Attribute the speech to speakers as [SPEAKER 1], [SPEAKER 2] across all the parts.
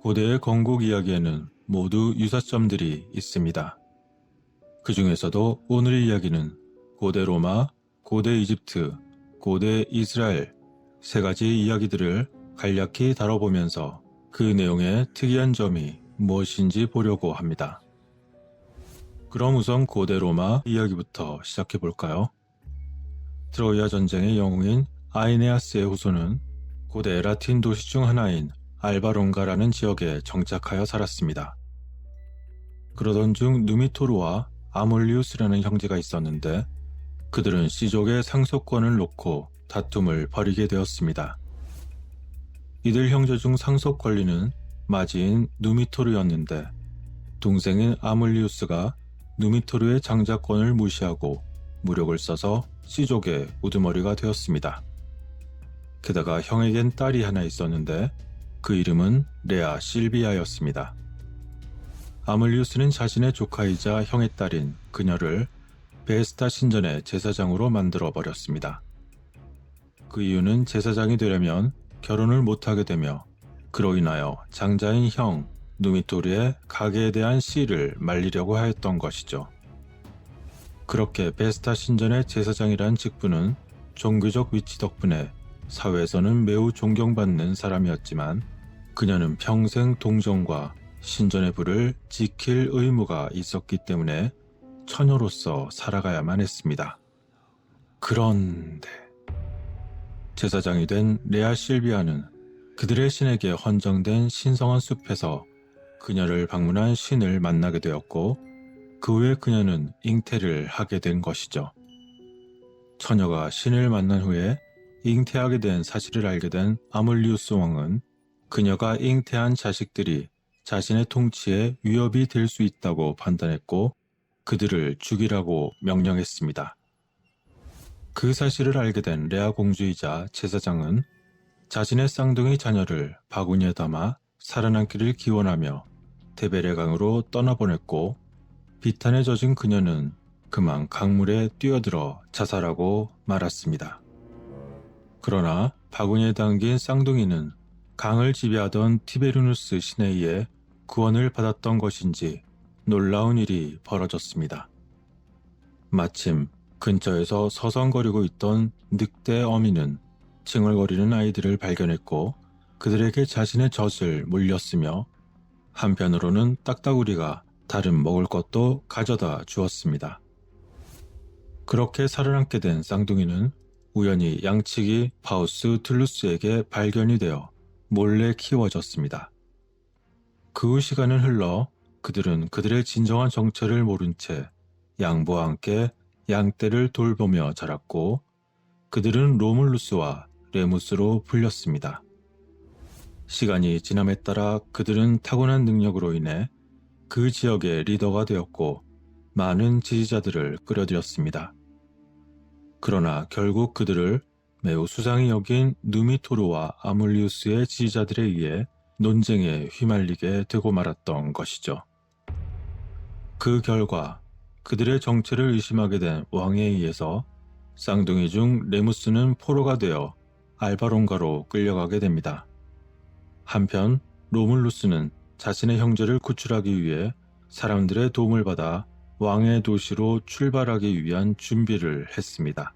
[SPEAKER 1] 고대의 건국 이야기에는 모두 유사점들이 있습니다. 그 중에서도 오늘의 이야기는 고대 로마, 고대 이집트, 고대 이스라엘 세 가지 이야기들을 간략히 다뤄보면서 그 내용의 특이한 점이 무엇인지 보려고 합니다. 그럼 우선 고대 로마 이야기부터 시작해 볼까요? 트로이아 전쟁의 영웅인 아이네아스의 후손은 고대 라틴 도시 중 하나인 알바론가라는 지역에 정착하여 살았습니다. 그러던 중 누미토르와 아몰리우스라는 형제가 있었는데 그들은 씨족의 상속권을 놓고 다툼을 벌이게 되었습니다. 이들 형제 중 상속 권리는 마지인 누미토르였는데 동생인 아몰리우스가 누미토르의 장자권을 무시하고 무력을 써서 씨족의 우두머리가 되었습니다. 게다가 형에겐 딸이 하나 있었는데 그 이름은 레아 실비아였습니다. 아몰리우스는 자신의 조카이자 형의 딸인 그녀를 베스타 신전의 제사장으로 만들어 버렸습니다. 그 이유는 제사장이 되려면 결혼을 못하게 되며 그로 인하여 장자인 형 누미토르의 가계에 대한 씨를 말리려고 하였던 것이죠. 그렇게 베스타 신전의 제사장이란 직분은 종교적 위치 덕분에 사회에서는 매우 존경받는 사람이었지만 그녀는 평생 동정과 신전의 불을 지킬 의무가 있었기 때문에 처녀로서 살아가야만 했습니다. 그런데 제사장이 된 레아 실비아는 그들의 신에게 헌정된 신성한 숲에서 그녀를 방문한 신을 만나게 되었고 그 후에 그녀는 잉태를 하게 된 것이죠. 처녀가 신을 만난 후에 잉태하게 된 사실을 알게 된 아몰리우스 왕은 그녀가 잉태한 자식들이 자신의 통치에 위협이 될 수 있다고 판단했고 그들을 죽이라고 명령했습니다. 그 사실을 알게 된 레아 공주이자 제사장은 자신의 쌍둥이 자녀를 바구니에 담아 살아남기를 기원하며 데베레강으로 떠나보냈고 비탄에 젖은 그녀는 그만 강물에 뛰어들어 자살하고 말았습니다. 그러나 바구니에 담긴 쌍둥이는 강을 지배하던 티베르누스 신에 의해 구원을 받았던 것인지 놀라운 일이 벌어졌습니다. 마침 근처에서 서성거리고 있던 늑대 어미는 칭얼거리는 아이들을 발견했고 그들에게 자신의 젖을 물렸으며 한편으로는 딱따구리가 다른 먹을 것도 가져다 주었습니다. 그렇게 살아남게 된 쌍둥이는 우연히 양치기 파우스 툴루스에게 발견이 되어 몰래 키워졌습니다. 그 후 시간은 흘러 그들은 그들의 진정한 정체를 모른 채 양부와 함께 양떼를 돌보며 자랐고 그들은 로물루스와 레무스로 불렸습니다. 시간이 지남에 따라 그들은 타고난 능력으로 인해 그 지역의 리더가 되었고 많은 지지자들을 끌어들였습니다. 그러나 결국 그들을 매우 수상히 여긴 누미토르와 아몰리우스의 지지자들에 의해 논쟁에 휘말리게 되고 말았던 것이죠. 그 결과 그들의 정체를 의심하게 된 왕에 의해서 쌍둥이 중 레무스는 포로가 되어 알바론가로 끌려가게 됩니다. 한편 로물루스는 자신의 형제를 구출하기 위해 사람들의 도움을 받아 왕의 도시로 출발하기 위한 준비를 했습니다.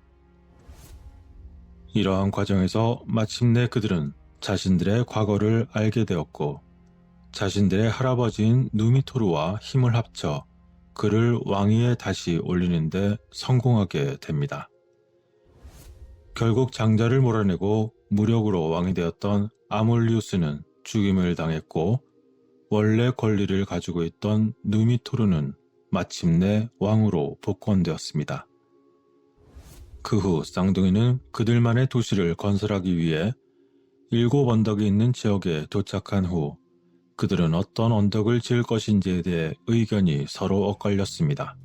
[SPEAKER 1] 이러한 과정에서 마침내 그들은 자신들의 과거를 알게 되었고 자신들의 할아버지인 누미토르와 힘을 합쳐 그를 왕위에 다시 올리는데 성공하게 됩니다. 결국 장자를 몰아내고 무력으로 왕이 되었던 아몰리우스는 죽임을 당했고 원래 권리를 가지고 있던 누미토르는 마침내 왕으로 복권되었습니다. 그 후 쌍둥이는 그들만의 도시를 건설하기 위해 7 언덕이 있는 지역에 도착한 후 그들은 어떤 언덕을 지을 것인지에 대해 의견이 서로 엇갈렸습니다.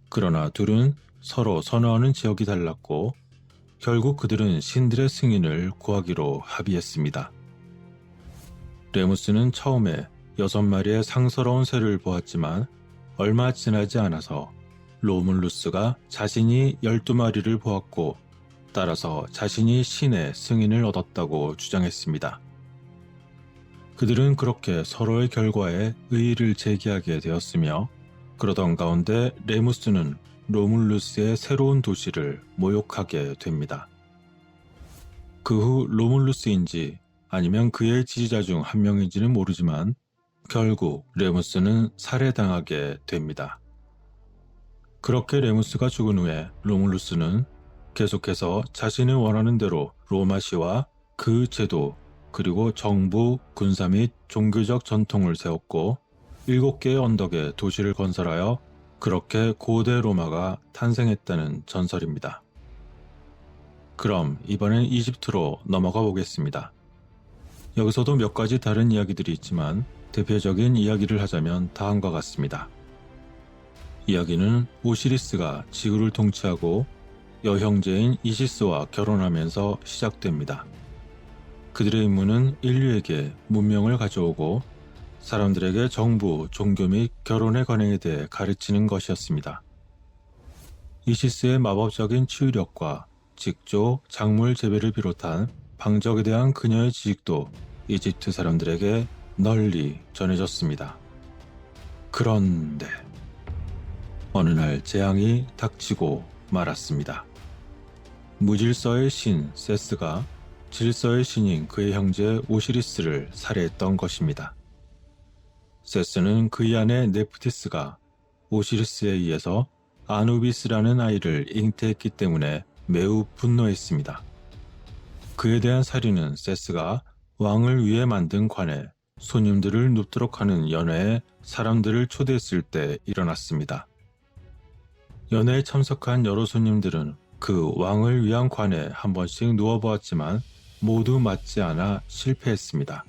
[SPEAKER 1] 그러나 둘은 서로 선호하는 지역이 달랐고 결국 그들은 신들의 승인을 구하기로 합의했습니다. 레무스는 처음에 6마리의 상서로운 새를 보았지만 얼마 지나지 않아서 로물루스가 자신이 12마리를 보았고 따라서 자신이 신의 승인을 얻었다고 주장했습니다. 그들은 그렇게 서로의 결과에 의의를 제기하게 되었으며 그러던 가운데 레무스는 로물루스의 새로운 도시를 모욕하게 됩니다. 그 후 로물루스인지 아니면 그의 지지자 중 한 명인지는 모르지만 결국 레무스는 살해당하게 됩니다. 그렇게 레무스가 죽은 후에 로물루스는 계속해서 자신이 원하는 대로 로마시와 그 제도 그리고 정부, 군사 및 종교적 전통을 세웠고 7개의 언덕에 도시를 건설하여 그렇게 고대 로마가 탄생했다는 전설입니다. 그럼 이번엔 이집트로 넘어가 보겠습니다. 여기서도 몇 가지 다른 이야기들이 있지만 대표적인 이야기를 하자면 다음과 같습니다. 이야기는 오시리스가 지구를 통치하고 여형제인 이시스와 결혼하면서 시작됩니다. 그들의 임무는 인류에게 문명을 가져오고 사람들에게 정부, 종교 및 결혼의 관행에 대해 가르치는 것이었습니다. 이시스의 마법적인 치유력과 직조, 작물 재배를 비롯한 방적에 대한 그녀의 지식도 이집트 사람들에게 널리 전해졌습니다. 그런데 어느 날 재앙이 닥치고 말았습니다. 무질서의 신 세스가 질서의 신인 그의 형제 오시리스를 살해했던 것입니다. 세스는 그의 아내 네프티스가 오시리스에 의해서 아누비스라는 아이를 잉태했기 때문에 매우 분노했습니다. 그에 대한 살인은 세스가 왕을 위해 만든 관에 손님들을 눕도록 하는 연회에 사람들을 초대했을 때 일어났습니다. 연회에 참석한 여러 손님들은 그 왕을 위한 관에 한 번씩 누워보았지만 모두 맞지 않아 실패했습니다.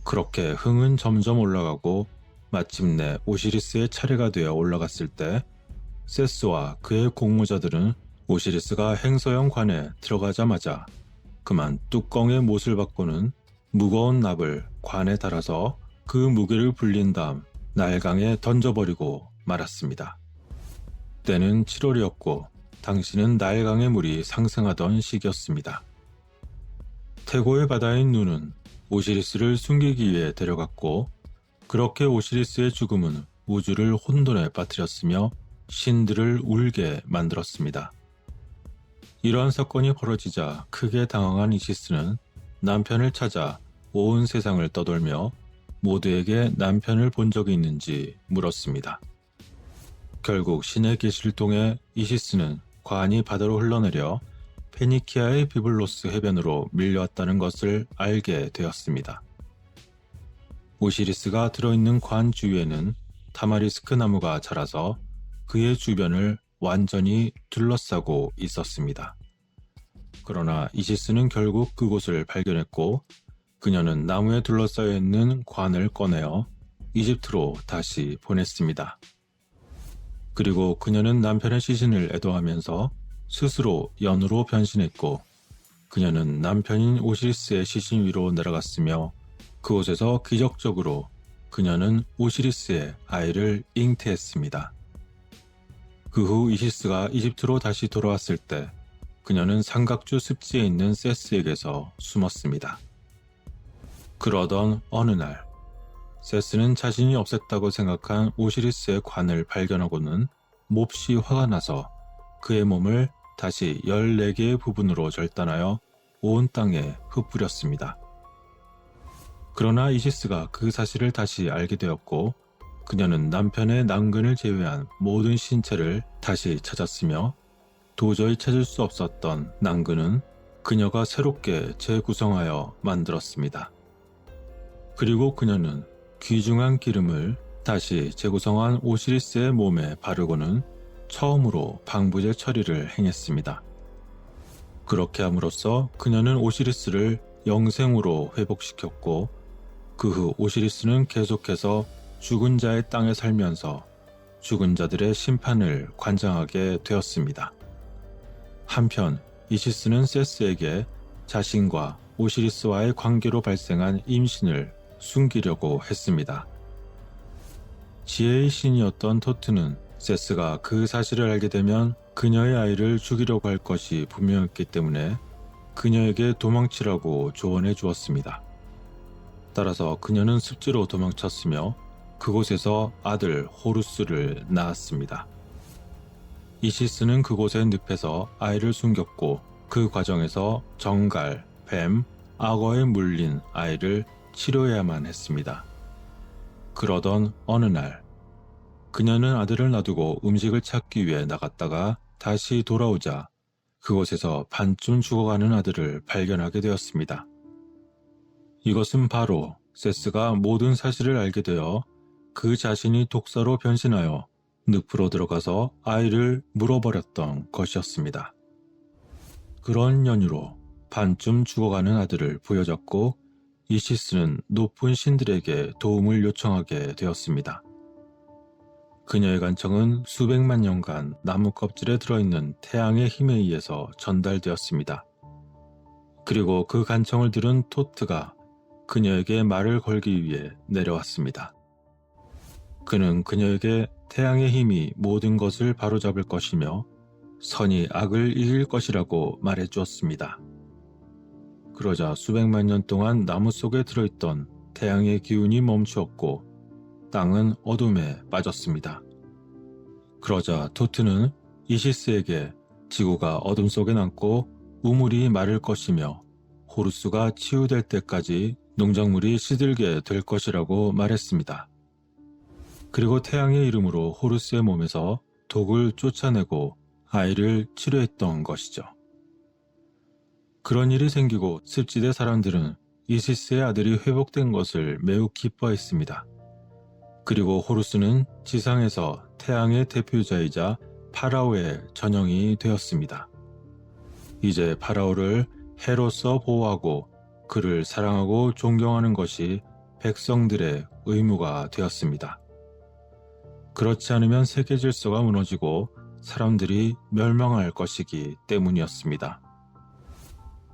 [SPEAKER 1] 그렇게 흥은 점점 올라가고 마침내 오시리스의 차례가 되어 올라갔을 때 세스와 그의 공모자들은 오시리스가 행서형 관에 들어가자마자 그만 뚜껑의 못을 받고는 무거운 납을 관에 달아서 그 무게를 불린 다음 날강에 던져버리고 말았습니다. 때는 7월이었고 당시는 나일강의 물이 상승하던 시기였습니다. 태고의 바다인 누는 오시리스를 숨기기 위해 데려갔고 그렇게 오시리스의 죽음은 우주를 혼돈에 빠뜨렸으며 신들을 울게 만들었습니다. 이러한 사건이 벌어지자 크게 당황한 이시스는 남편을 찾아 온 세상을 떠돌며 모두에게 남편을 본 적이 있는지 물었습니다. 결국 신의 계시를 통해 이시스는 관이 바다로 흘러내려 페니키아의 비블로스 해변으로 밀려왔다는 것을 알게 되었습니다. 오시리스가 들어있는 관 주위에는 타마리스크 나무가 자라서 그의 주변을 완전히 둘러싸고 있었습니다. 그러나 이시스는 결국 그곳을 발견했고 그녀는 나무에 둘러싸여 있는 관을 꺼내어 이집트로 다시 보냈습니다. 그리고 그녀는 남편의 시신을 애도하면서 스스로 연으로 변신했고 그녀는 남편인 오시리스의 시신 위로 내려갔으며 그곳에서 기적적으로 그녀는 오시리스의 아이를 잉태했습니다. 그 후 이시스가 이집트로 다시 돌아왔을 때 그녀는 삼각주 습지에 있는 세스에게서 숨었습니다. 그러던 어느 날 세스는 자신이 없앴다고 생각한 오시리스의 관을 발견하고는 몹시 화가 나서 그의 몸을 다시 14개의 부분으로 절단하여 온 땅에 흩뿌렸습니다. 그러나 이시스가 그 사실을 다시 알게 되었고 그녀는 남편의 난근을 제외한 모든 신체를 다시 찾았으며 도저히 찾을 수 없었던 난근은 그녀가 새롭게 재구성하여 만들었습니다. 그리고 그녀는 귀중한 기름을 다시 재구성한 오시리스의 몸에 바르고는 처음으로 방부제 처리를 행했습니다. 그렇게 함으로써 그녀는 오시리스를 영생으로 회복시켰고 그 후 오시리스는 계속해서 죽은 자의 땅에 살면서 죽은 자들의 심판을 관장하게 되었습니다. 한편 이시스는 세스에게 자신과 오시리스와의 관계로 발생한 임신을 숨기려고 했습니다. 지혜의 신이었던 토트는 세스가 그 사실을 알게 되면 그녀의 아이를 죽이려고 할 것이 분명했기 때문에 그녀에게 도망치라고 조언해 주었습니다. 따라서 그녀는 습지로 도망쳤으며 그곳에서 아들 호루스를 낳았습니다. 이시스는 그곳의 늪에서 아이를 숨겼고 그 과정에서 정갈, 뱀, 악어에 물린 아이를 치료해야만 했습니다. 그러던 어느 날 그녀는 아들을 놔두고 음식을 찾기 위해 나갔다가 다시 돌아오자 그곳에서 반쯤 죽어가는 아들을 발견하게 되었습니다. 이것은 바로 세스가 모든 사실을 알게 되어 그 자신이 독사로 변신하여 늪으로 들어가서 아이를 물어버렸던 것이었습니다. 그런 연유로 반쯤 죽어가는 아들을 부여잡고 이시스는 높은 신들에게 도움을 요청하게 되었습니다. 그녀의 간청은 수백만 년간 나무 껍질에 들어있는 태양의 힘에 의해서 전달되었습니다. 그리고 그 간청을 들은 토트가 그녀에게 말을 걸기 위해 내려왔습니다. 그는 그녀에게 태양의 힘이 모든 것을 바로잡을 것이며 선이 악을 이길 것이라고 말해주었습니다. 그러자 수백만 년 동안 나무 속에 들어있던 태양의 기운이 멈추었고 땅은 어둠에 빠졌습니다. 그러자 토트는 이시스에게 지구가 어둠 속에 남고 우물이 마를 것이며 호루스가 치유될 때까지 농작물이 시들게 될 것이라고 말했습니다. 그리고 태양의 이름으로 호루스의 몸에서 독을 쫓아내고 아이를 치료했던 것이죠. 그런 일이 생기고 습지대 사람들은 이시스의 아들이 회복된 것을 매우 기뻐했습니다. 그리고 호루스는 지상에서 태양의 대표자이자 파라오의 전형이 되었습니다. 이제 파라오를 해로서 보호하고 그를 사랑하고 존경하는 것이 백성들의 의무가 되었습니다. 그렇지 않으면 세계 질서가 무너지고 사람들이 멸망할 것이기 때문이었습니다.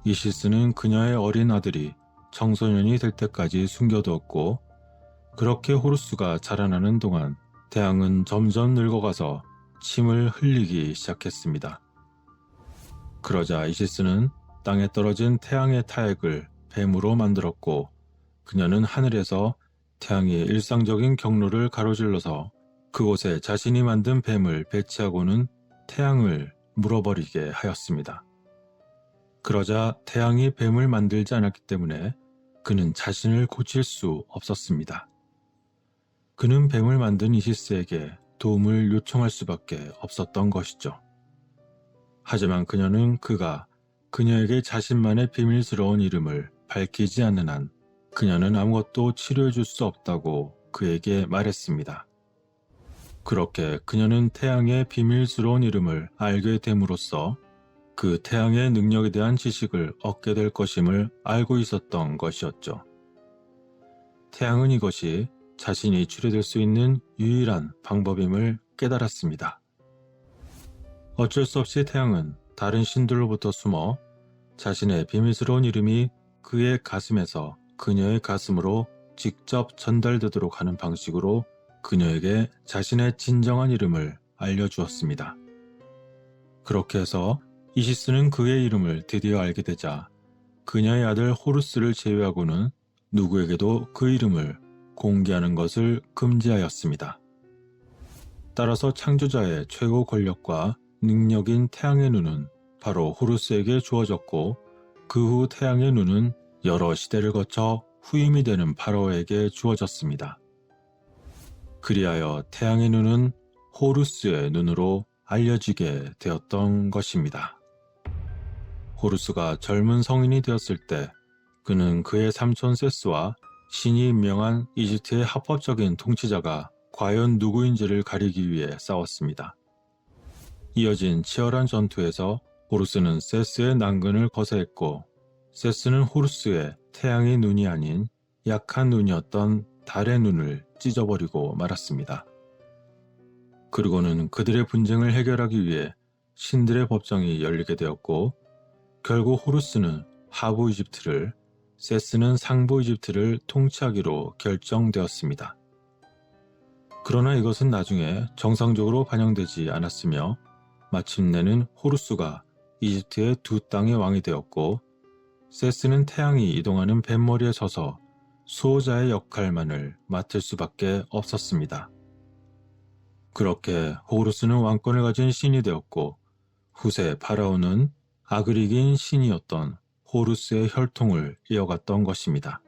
[SPEAKER 1] 이시스는 그녀의 어린 아들이 청소년이 될 때까지 숨겨두었고 그렇게 호루스가 자라나는 동안 태양은 점점 늙어가서 침을 흘리기 시작했습니다. 그러자 이시스는 땅에 떨어진 태양의 타액을 뱀으로 만들었고 그녀는 하늘에서 태양이 일상적인 경로를 가로질러서 그곳에 자신이 만든 뱀을 배치하고는 태양을 물어버리게 하였습니다. 그러자 태양이 뱀을 만들지 않았기 때문에 그는 자신을 고칠 수 없었습니다. 그는 뱀을 만든 이시스에게 도움을 요청할 수밖에 없었던 것이죠. 하지만 그녀는 그가 그녀에게 자신만의 비밀스러운 이름을 밝히지 않는 한 그녀는 아무것도 치료해 줄 수 없다고 그에게 말했습니다. 그렇게 그녀는 태양의 비밀스러운 이름을 알게 됨으로써 그 태양의 능력에 대한 지식을 얻게 될 것임을 알고 있었던 것이었죠. 태양은 이것이 자신이 치료될 수 있는 유일한 방법임을 깨달았습니다. 어쩔 수 없이 태양은 다른 신들로부터 숨어 자신의 비밀스러운 이름이 그의 가슴에서 그녀의 가슴으로 직접 전달되도록 하는 방식으로 그녀에게 자신의 진정한 이름을 알려주었습니다. 그렇게 해서 이시스는 그의 이름을 드디어 알게 되자 그녀의 아들 호루스를 제외하고는 누구에게도 그 이름을 공개하는 것을 금지하였습니다. 따라서 창조자의 최고 권력과 능력인 태양의 눈은 바로 호루스에게 주어졌고 그 후 태양의 눈은 여러 시대를 거쳐 후임이 되는 파라오에게 주어졌습니다. 그리하여 태양의 눈은 호루스의 눈으로 알려지게 되었던 것입니다. 호루스가 젊은 성인이 되었을 때 그는 그의 삼촌 세스와 신이 임명한 이집트의 합법적인 통치자가 과연 누구인지를 가리기 위해 싸웠습니다. 이어진 치열한 전투에서 호루스는 세스의 난근을 거세했고 세스는 호루스의 태양의 눈이 아닌 약한 눈이었던 달의 눈을 찢어버리고 말았습니다. 그리고는 그들의 분쟁을 해결하기 위해 신들의 법정이 열리게 되었고 결국 호루스는 하부 이집트를, 세스는 상부 이집트를 통치하기로 결정되었습니다. 그러나 이것은 나중에 정상적으로 반영되지 않았으며 마침내는 호루스가 이집트의 두 땅의 왕이 되었고 세스는 태양이 이동하는 뱀머리에 서서 수호자의 역할만을 맡을 수밖에 없었습니다. 그렇게 호루스는 왕권을 가진 신이 되었고 후세 파라오는 아그리긴 신이었던 호루스의 혈통을 이어갔던 것입니다.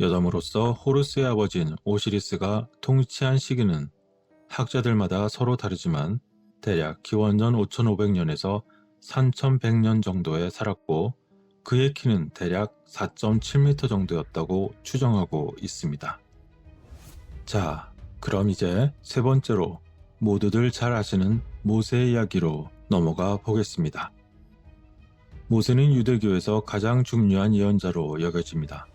[SPEAKER 1] 여담으로써 호루스의 아버지인 오시리스가 통치한 시기는 학자들마다 서로 다르지만 대략 기원전 5500년에서 3100년 정도에 살았고 그의 키는 대략 4.7m 정도였다고 추정하고 있습니다. 자, 그럼 이제 세 번째로 모두들 잘 아시는 모세의 이야기로 넘어가 보겠습니다. 모세는 유대교에서 가장 중요한 예언자로 여겨집니다.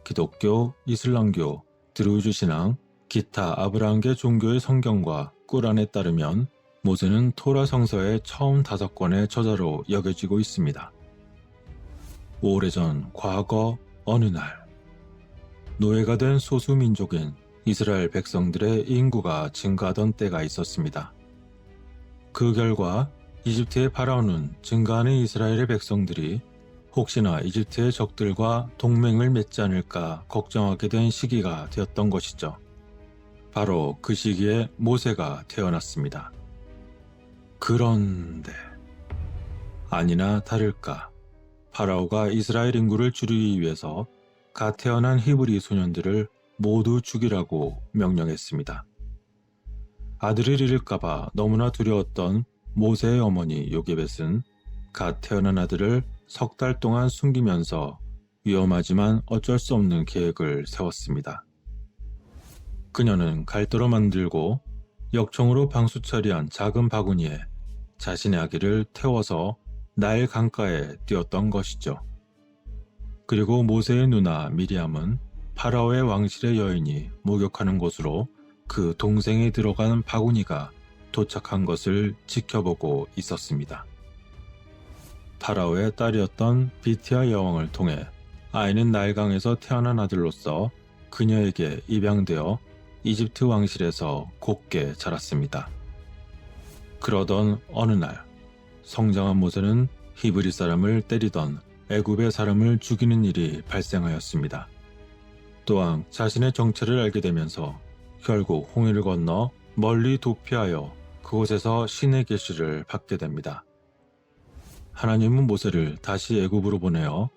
[SPEAKER 1] 기독교, 이슬람교, 드루즈 신앙, 기타 아브라함계 종교의 성경과 꾸란에 따르면 모세는 토라 성서의 처음 5권의 저자로 여겨지고 있습니다. 오래전 과거 어느 날 노예가 된 소수민족인 이스라엘 백성들의 인구가 증가하던 때가 있었습니다. 그 결과 이집트의 파라오는 증가하는 이스라엘의 백성들이 혹시나 이집트의 적들과 동맹을 맺지 않을까 걱정하게 된 시기가 되었던 것이죠. 바로 그 시기에 모세가 태어났습니다. 그런데 아니나 다를까 파라오가 이스라엘 인구를 줄이기 위해서 갓 태어난 히브리 소년들을 모두 죽이라고 명령했습니다. 아들을 잃을까봐 너무나 두려웠던 모세의 어머니 요게벳은 갓 태어난 아들을 3달 동안 숨기면서 위험하지만 어쩔 수 없는 계획을 세웠습니다. 그녀는 갈대로 만들고 역청으로 방수 처리한 작은 바구니에 자신의 아기를 태워서 나일 강가에 띄웠던 것이죠. 그리고 모세의 누나 미리암은 파라오의 왕실의 여인이 목욕하는 곳으로 그 동생이 들어간 바구니가 도착한 것을 지켜보고 있었습니다. 파라오의 딸이었던 비티아 여왕을 통해 아이는 나일강에서 태어난 아들로서 그녀에게 입양되어 이집트 왕실에서 곱게 자랐습니다. 그러던 어느 날 성장한 모세는 히브리 사람을 때리던 애굽의 사람을 죽이는 일이 발생하였습니다. 또한 자신의 정체를 알게 되면서 결국 홍해를 건너 멀리 도피하여 그곳에서 신의 계시를 받게 됩니다. 하나님은 모세를 다시 애굽으로 보내어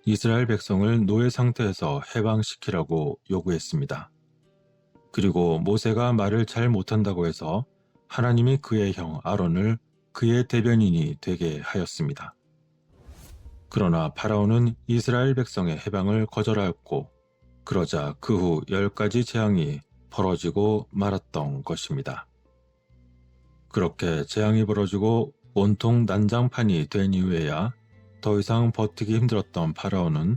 [SPEAKER 1] 이스라엘 백성을 노예 상태에서 해방시키라고 요구했습니다. 그리고 모세가 말을 잘 못한다고 해서 하나님이 그의 형 아론을 그의 대변인이 되게 하였습니다. 그러나 파라오는 이스라엘 백성의 해방을 거절하였고 그러자 그 후 10가지 재앙이 벌어지고 말았던 것입니다. 그렇게 재앙이 벌어지고 온통 난장판이 된 이후에야 더 이상 버티기 힘들었던 파라오는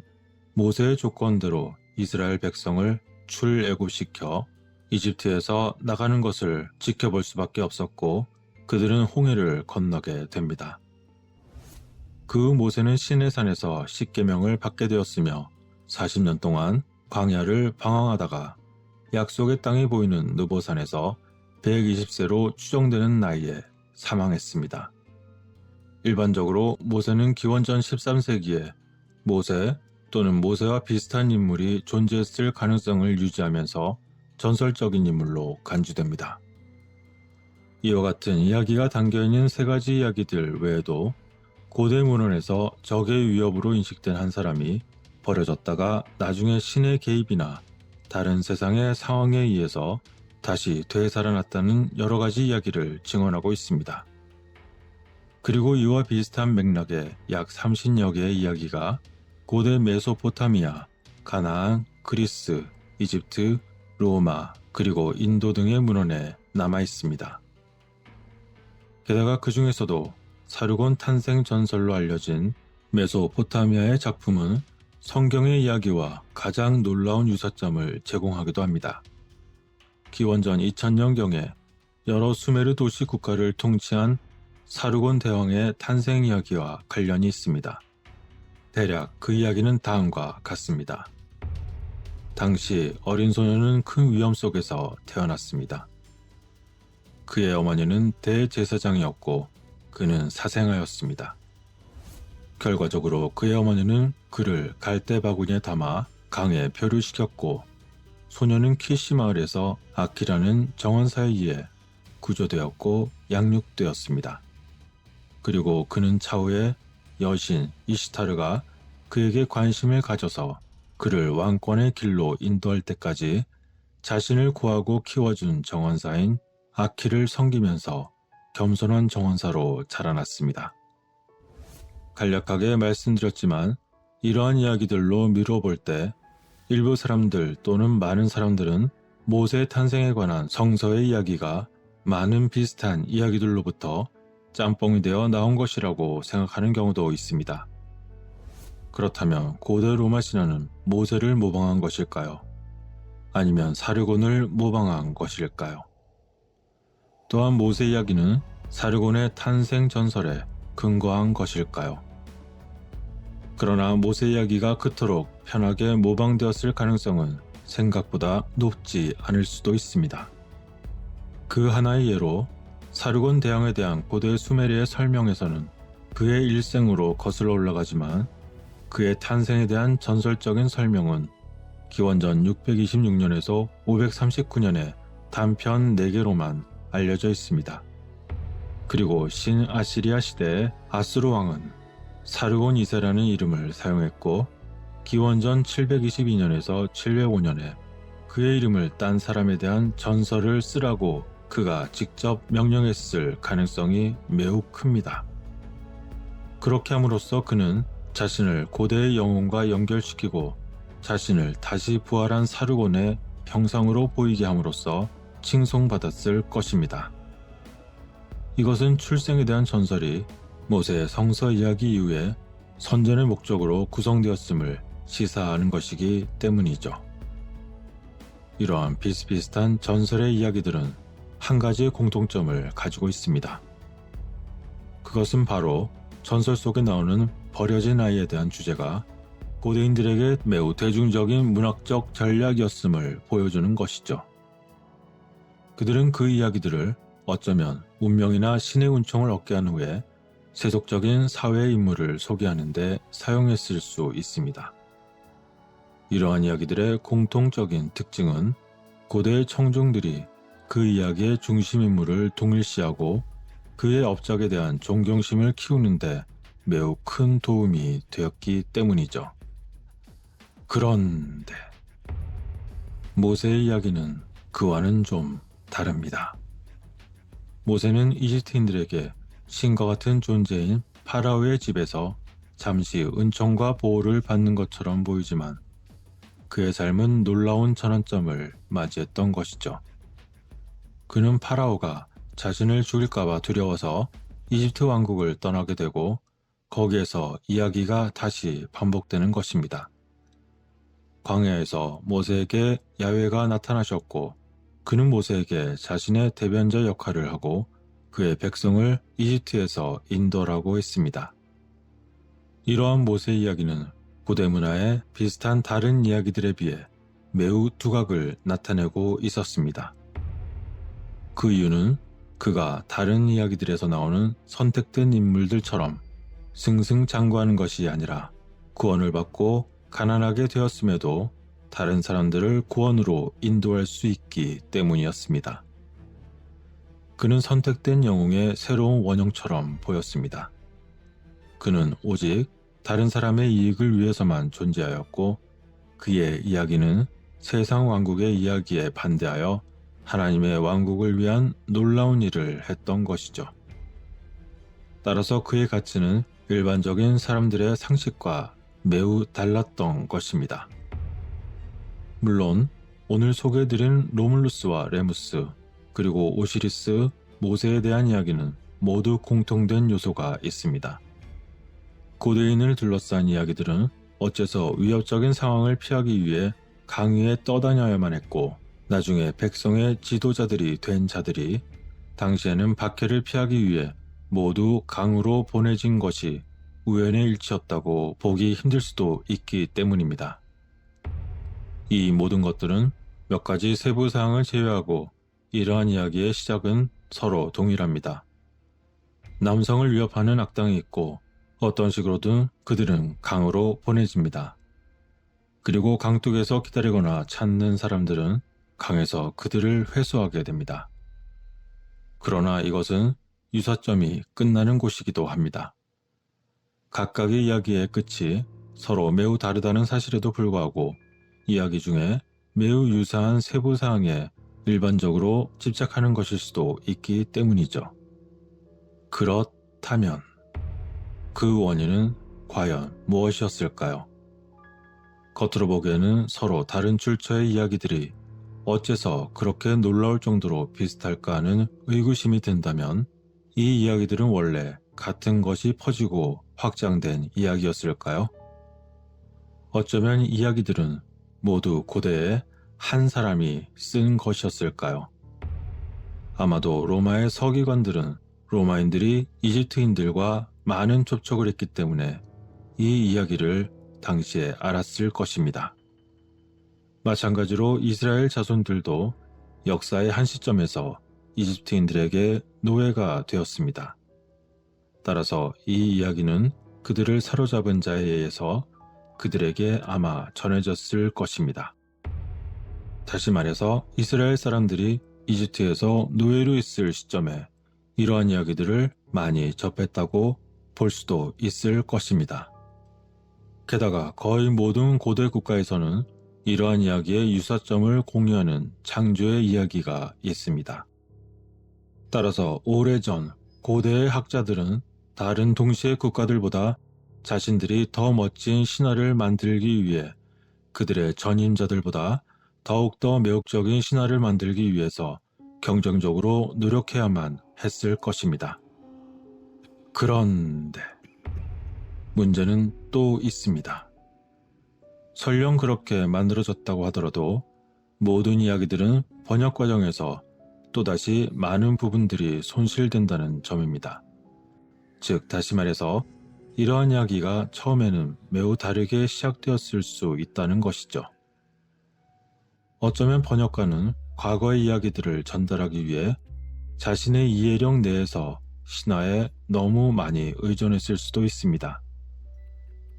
[SPEAKER 1] 모세의 조건대로 이스라엘 백성을 출애굽시켜 이집트에서 나가는 것을 지켜볼 수밖에 없었고 그들은 홍해를 건너게 됩니다. 그 모세는 시내산에서 십계명을 받게 되었으며 40년 동안 광야를 방황하다가 약속의 땅이 보이는 느보산에서 120세로 추정되는 나이에 사망했습니다. 일반적으로 모세는 기원전 13세기에 모세 또는 모세와 비슷한 인물이 존재했을 가능성을 유지하면서 전설적인 인물로 간주됩니다. 이와 같은 이야기가 담겨있는 3가지 이야기들 외에도 고대 문헌에서 적의 위협으로 인식된 한 사람이 버려졌다가 나중에 신의 개입이나 다른 세상의 상황에 의해서 다시 되살아났다는 여러가지 이야기를 증언하고 있습니다. 그리고 이와 비슷한 맥락의 약 30여 개의 이야기가 고대 메소포타미아, 가나안, 그리스, 이집트, 로마, 그리고 인도 등의 문헌에 남아 있습니다. 게다가 그 중에서도 사르곤 탄생 전설로 알려진 메소포타미아의 작품은 성경의 이야기와 가장 놀라운 유사점을 제공하기도 합니다. 기원전 2000년경에 여러 수메르 도시 국가를 통치한 사르곤 대왕의 탄생 이야기와 관련이 있습니다. 대략 그 이야기는 다음과 같습니다. 당시 어린 소녀는 큰 위험 속에서 태어났습니다. 그의 어머니는 대제사장이었고 그는 사생아였습니다. 결과적으로 그의 어머니는 그를 갈대 바구니에 담아 강에 표류시켰고 소녀는 키시 마을에서 아키라는 정원사에 의해 구조되었고 양육되었습니다. 그리고 그는 차후에 여신 이시타르가 그에게 관심을 가져서 그를 왕권의 길로 인도할 때까지 자신을 구하고 키워준 정원사인 아키를 섬기면서 겸손한 정원사로 자라났습니다. 간략하게 말씀드렸지만 이러한 이야기들로 미루어볼 때 일부 사람들 또는 많은 사람들은 모세 탄생에 관한 성서의 이야기가 많은 비슷한 이야기들로부터 짬뽕이 되어 나온 것이라고 생각하는 경우도 있습니다. 그렇다면 고대 로마 신화는 모세를 모방한 것일까요? 아니면 사르곤을 모방한 것일까요? 또한 모세 이야기는 사르곤의 탄생 전설에 근거한 것일까요? 그러나 모세 이야기가 그토록 편하게 모방되었을 가능성은 생각보다 높지 않을 수도 있습니다. 그 하나의 예로 사르곤 대왕에 대한 고대 수메리의 설명에서는 그의 일생으로 거슬러 올라가지만 그의 탄생에 대한 전설적인 설명은 기원전 626년에서 539년에 단편 4개로만 알려져 있습니다. 그리고 신아시리아 시대의 아수르 왕은 사르곤 2세라는 이름을 사용했고 기원전 722년에서 705년에 그의 이름을 딴 사람에 대한 전설을 쓰라고 그가 직접 명령했을 가능성이 매우 큽니다. 그렇게 함으로써 그는 자신을 고대의 영혼과 연결시키고 자신을 다시 부활한 사르곤의 형상으로 보이게 함으로써 칭송받았을 것입니다. 이것은 출생에 대한 전설이 모세의 성서 이야기 이후에 선전의 목적으로 구성되었음을 시사하는 것이기 때문이죠. 이러한 비슷비슷한 전설의 이야기들은 한 가지의 공통점을 가지고 있습니다. 그것은 바로 전설 속에 나오는 버려진 아이에 대한 주제가 고대인들에게 매우 대중적인 문학적 전략이었음을 보여주는 것이죠. 그들은 그 이야기들을 어쩌면 운명이나 신의 은총을 얻게 한 후에 세속적인 사회의 인물을 소개하는 데 사용했을 수 있습니다. 이러한 이야기들의 공통적인 특징은 고대의 청중들이 그 이야기의 중심 인물을 동일시하고 그의 업적에 대한 존경심을 키우는데 매우 큰 도움이 되었기 때문이죠. 그런데 모세의 이야기는 그와는 좀 다릅니다. 모세는 이집트인들에게 신과 같은 존재인 파라오의 집에서 잠시 은총과 보호를 받는 것처럼 보이지만 그의 삶은 놀라운 전환점을 맞이했던 것이죠. 그는 파라오가 자신을 죽일까봐 두려워서 이집트 왕국을 떠나게 되고 거기에서 이야기가 다시 반복되는 것입니다. 광야에서 모세에게 야훼가 나타나셨고 그는 모세에게 자신의 대변자 역할을 하고 그의 백성을 이집트에서 인도라고 했습니다. 이러한 모세 이야기는 고대 문화의 비슷한 다른 이야기들에 비해 매우 두각을 나타내고 있었습니다. 그 이유는 그가 다른 이야기들에서 나오는 선택된 인물들처럼 승승장구하는 것이 아니라 구원을 받고 가난하게 되었음에도 다른 사람들을 구원으로 인도할 수 있기 때문이었습니다. 그는 선택된 영웅의 새로운 원형처럼 보였습니다. 그는 오직 다른 사람의 이익을 위해서만 존재하였고 그의 이야기는 세상 왕국의 이야기에 반대하여 하나님의 왕국을 위한 놀라운 일을 했던 것이죠. 따라서 그의 가치는 일반적인 사람들의 상식과 매우 달랐던 것입니다. 물론 오늘 소개해드린 로물루스와 레무스 그리고 오시리스, 모세에 대한 이야기는 모두 공통된 요소가 있습니다. 고대인을 둘러싼 이야기들은 어째서 위협적인 상황을 피하기 위해 강 위에 떠다녀야만 했고 나중에 백성의 지도자들이 된 자들이 당시에는 박해를 피하기 위해 모두 강으로 보내진 것이 우연의 일치였다고 보기 힘들 수도 있기 때문입니다. 이 모든 것들은 몇 가지 세부 사항을 제외하고 이러한 이야기의 시작은 서로 동일합니다. 남성을 위협하는 악당이 있고 어떤 식으로든 그들은 강으로 보내집니다. 그리고 강둑에서 기다리거나 찾는 사람들은 강에서 그들을 회수하게 됩니다. 그러나 이것은 유사점이 끝나는 곳이기도 합니다. 각각의 이야기의 끝이 서로 매우 다르다는 사실에도 불구하고 이야기 중에 매우 유사한 세부 사항에 일반적으로 집착하는 것일 수도 있기 때문이죠. 그렇다면 그 원인은 과연 무엇이었을까요? 겉으로 보기에는 서로 다른 출처의 이야기들이 어째서 그렇게 놀라울 정도로 비슷할까 하는 의구심이 든다면 이 이야기들은 원래 같은 것이 퍼지고 확장된 이야기였을까요? 어쩌면 이야기들은 모두 고대에 한 사람이 쓴 것이었을까요? 아마도 로마의 서기관들은 로마인들이 이집트인들과 많은 접촉을 했기 때문에 이 이야기를 당시에 알았을 것입니다. 마찬가지로 이스라엘 자손들도 역사의 한 시점에서 이집트인들에게 노예가 되었습니다. 따라서 이 이야기는 그들을 사로잡은 자에 의해서 그들에게 아마 전해졌을 것입니다. 다시 말해서 이스라엘 사람들이 이집트에서 노예로 있을 시점에 이러한 이야기들을 많이 접했다고 볼 수도 있을 것입니다. 게다가 거의 모든 고대 국가에서는 이러한 이야기의 유사점을 공유하는 창조의 이야기가 있습니다. 따라서 오래전 고대의 학자들은 다른 동시의 국가들보다 자신들이 더 멋진 신화를 만들기 위해 그들의 전임자들보다 더욱더 매혹적인 신화를 만들기 위해서 경쟁적으로 노력해야만 했을 것입니다. 그런데 문제는 또 있습니다. 설령 그렇게 만들어졌다고 하더라도 모든 이야기들은 번역 과정에서 또다시 많은 부분들이 손실된다는 점입니다. 즉, 다시 말해서 이러한 이야기가 처음에는 매우 다르게 시작되었을 수 있다는 것이죠. 어쩌면 번역가는 과거의 이야기들을 전달하기 위해 자신의 이해력 내에서 신화에 너무 많이 의존했을 수도 있습니다.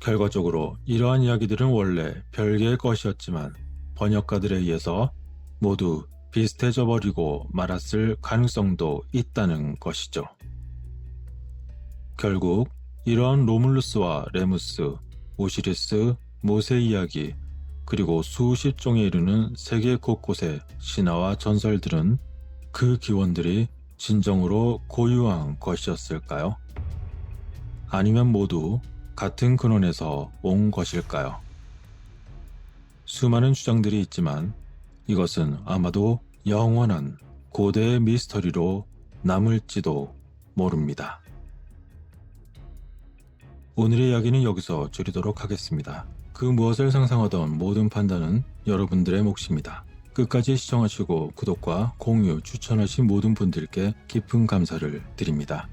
[SPEAKER 1] 결과적으로 이러한 이야기들은 원래 별개의 것이었지만 번역가들에 의해서 모두 비슷해져 버리고 말았을 가능성도 있다는 것이죠. 결국 이러한 로물루스와 레무스, 오시리스, 모세 이야기, 그리고 수십 종에 이르는 세계 곳곳의 신화와 전설들은 그 기원들이 진정으로 고유한 것이었을까요? 아니면 모두 같은 근원에서 온 것일까요? 수많은 주장들이 있지만 이것은 아마도 영원한 고대의 미스터리로 남을지도 모릅니다. 오늘의 이야기는 여기서 줄이도록 하겠습니다. 그 무엇을 상상하던 모든 판단은 여러분들의 몫입니다. 끝까지 시청하시고 구독과 공유, 추천하신 모든 분들께 깊은 감사를 드립니다.